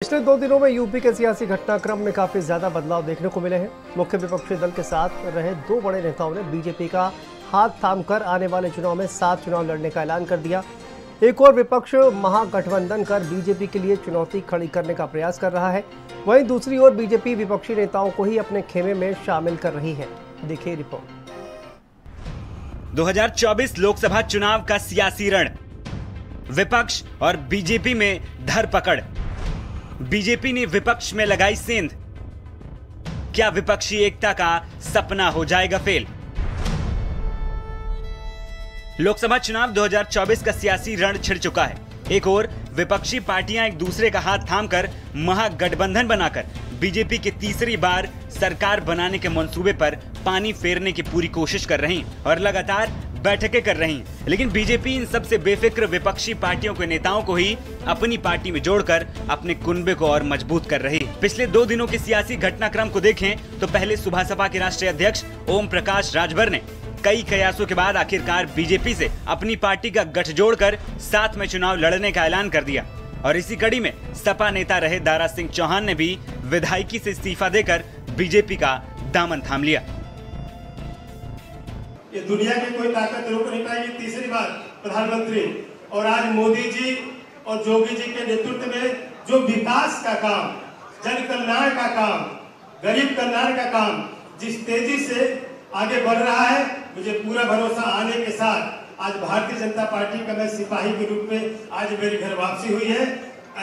पिछले 2 दिनों में यूपी के सियासी घटनाक्रम में काफी ज्यादा बदलाव देखने को मिले हैं। मुख्य विपक्षी दल के साथ रहे 2 बड़े नेताओं ने बीजेपी का हाथ थामकर आने वाले चुनाव में 7 चुनाव लड़ने का ऐलान कर दिया। एक और विपक्ष महागठबंधन कर बीजेपी के लिए चुनौती खड़ी करने का प्रयास कर रहा है। वहीं दूसरी ओर बीजेपी विपक्षी नेताओं को ही अपने खेमे में शामिल कर रही है। देखिए रिपोर्ट। 2024 लोकसभा चुनाव का सियासी रण, विपक्ष और बीजेपी में धरपकड़। बीजेपी ने विपक्ष में लगाई सेंध। क्या विपक्षी एकता का सपना हो जाएगा फेल? लोकसभा चुनाव 2024 का सियासी रण छिड़ चुका है। एक और विपक्षी पार्टियां एक दूसरे का हाथ थामकर महागठबंधन बनाकर बीजेपी के तीसरी बार सरकार बनाने के मंसूबे पर पानी फेरने की पूरी कोशिश कर रही और लगातार बैठकें कर रही हैं। लेकिन बीजेपी इन सबसे बेफिक्र विपक्षी पार्टियों के नेताओं को ही अपनी पार्टी में जोड़कर अपने कुनबे को और मजबूत कर रही है। पिछले 2 दिनों के सियासी घटनाक्रम को देखें तो पहले सुबह सपा के राष्ट्रीय अध्यक्ष ओम प्रकाश राजभर ने कई कयासों के बाद आखिरकार बीजेपी से अपनी पार्टी का गठजोड़ कर साथ में चुनाव लड़ने का ऐलान कर दिया। और इसी कड़ी में सपा नेता रहे दारा सिंह चौहान ने भी विधायकी से इस्तीफा देकर बीजेपी का दामन थाम लिया। ये दुनिया की कोई ताकत रोक नहीं पाएगी। तीसरी बार प्रधानमंत्री और आज मोदी जी और जोगी जी के नेतृत्व में जो विकास का काम, जन कल्याण का काम, गरीब कल्याण का काम जिस तेजी से आगे बढ़ रहा है, मुझे पूरा भरोसा आने के साथ आज भारतीय जनता पार्टी का मैं सिपाही के रूप में आज मेरी घर वापसी हुई है।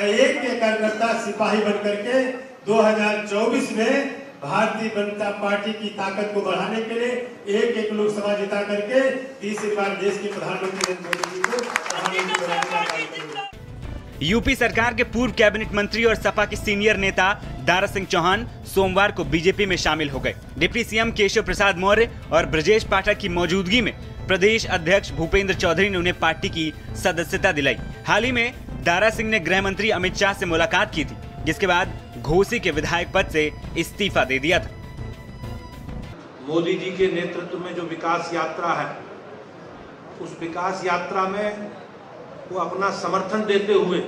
एक के कार्यकर्ता सिपाही बनकर के 2024 में भारतीय जनता पार्टी की ताकत को बढ़ाने के लिए एक लोकसभा जिता करके तीसरी बार देश के प्रधानमंत्री नरेंद्र मोदी जी को प्रधानमंत्री बनाने का कार्य करेंगे। यूपी सरकार के पूर्व कैबिनेट मंत्री और सपा के सीनियर नेता दारा सिंह चौहान सोमवार को बीजेपी में शामिल हो गए। डिप्टी सीएम केशव प्रसाद मौर्य और ब्रजेश पाठक की मौजूदगी में प्रदेश अध्यक्ष भूपेंद्र चौधरी ने उन्हें पार्टी की सदस्यता दिलाई। हाल ही में दारा सिंह ने गृह मंत्री अमित शाह से मुलाकात की थी, जिसके बाद घोसी के विधायक पद से इस्तीफा दे दिया था। मोदी जी के नेतृत्व में जो विकास यात्रा है, उस विकास यात्रा में वो अपना समर्थन देते हुए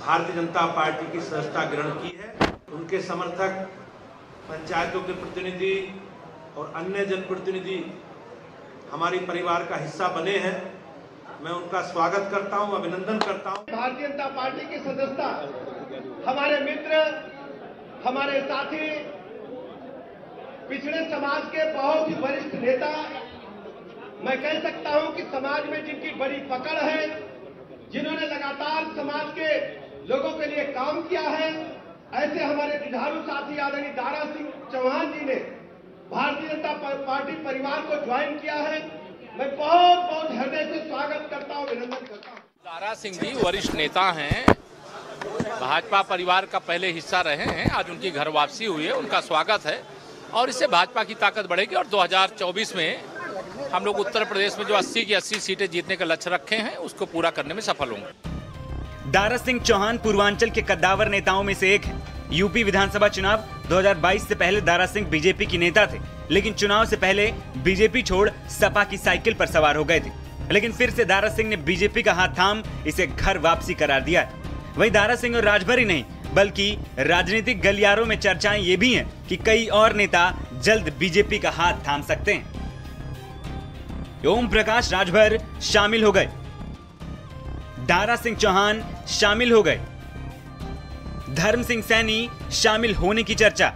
भारतीय जनता पार्टी की सदस्यता ग्रहण की है। उनके समर्थक पंचायतों के प्रतिनिधि और अन्य जनप्रतिनिधि हमारी परिवार का हिस्सा बने हैं। मैं उनका स्वागत करता हूं, अभिनंदन करता हूं। भारतीय जनता पार्टी की सदस्यता हमारे मित्र, हमारे साथी, पिछड़े समाज के बहुत ही वरिष्ठ नेता, मैं कह सकता हूं कि समाज में जिनकी बड़ी पकड़ है, जिन्होंने लगातार समाज के लोगों के लिए काम किया है, ऐसे हमारे जुझारू साथी आदरणीय दारा सिंह चौहान जी ने भारतीय जनता पार्टी परिवार को ज्वाइन किया है। मैं बहुत बहुत हृदय से स्वागत करता हूं, अभिनंदन करता हूं। दारा सिंह जी वरिष्ठ नेता हैं, भाजपा परिवार का पहले हिस्सा रहे हैं। आज उनकी घर वापसी हुई है, उनका स्वागत है और इससे भाजपा की ताकत बढ़ेगी और 2024 में हम लोग उत्तर प्रदेश में जो 80 की 80 सीटें जीतने का लक्ष्य रखे हैं, उसको पूरा करने में सफल होंगे। दारा सिंह चौहान पूर्वांचल के कद्दावर नेताओं में से एक है। यूपी विधानसभा चुनाव 2022 से पहले दारा सिंह बीजेपी के नेता थे, लेकिन चुनाव से पहले बीजेपी छोड़ सपा की साइकिल पर सवार हो गए थे। लेकिन फिर से दारा सिंह ने बीजेपी का हाथ थाम इसे घर वापसी करार दिया है। वहीं दारा सिंह और राजभर ही नहीं, बल्कि राजनीतिक गलियारों में चर्चाएं ये भी हैं कि कई और नेता जल्द बीजेपी का हाथ थाम सकते हैं। ओम प्रकाश राजभर शामिल हो गए, दारा सिंह चौहान शामिल हो गए, धर्म सिंह सैनी शामिल होने की चर्चा,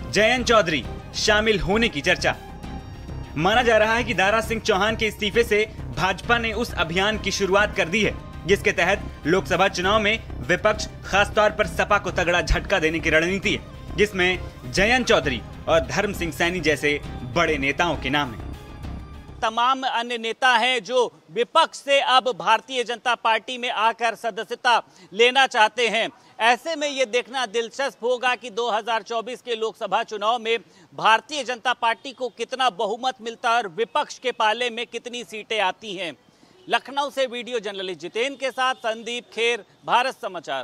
जयंत चौधरी शामिल होने की चर्चा। माना जा रहा है कि दारा सिंह चौहान के इस्तीफे से भाजपा ने उस अभियान की शुरुआत कर दी है जिसके तहत लोकसभा चुनाव में विपक्ष खासतौर पर सपा को तगड़ा झटका देने की रणनीति है, जिसमें जयंत चौधरी और धर्म सिंह सैनी जैसे बड़े नेताओं के नाम हैं। तमाम अन्य नेता हैं जो विपक्ष से अब भारतीय जनता पार्टी में आकर सदस्यता लेना चाहते हैं। ऐसे में ये देखना दिलचस्प होगा कि 2024 के लोकसभा चुनाव में भारतीय जनता पार्टी को कितना बहुमत मिलता है और विपक्ष के पाले में कितनी सीटें आती हैं। लखनऊ से वीडियो जर्नलिस्ट जितेंद्र के साथ संदीप खेर, भारत समाचार।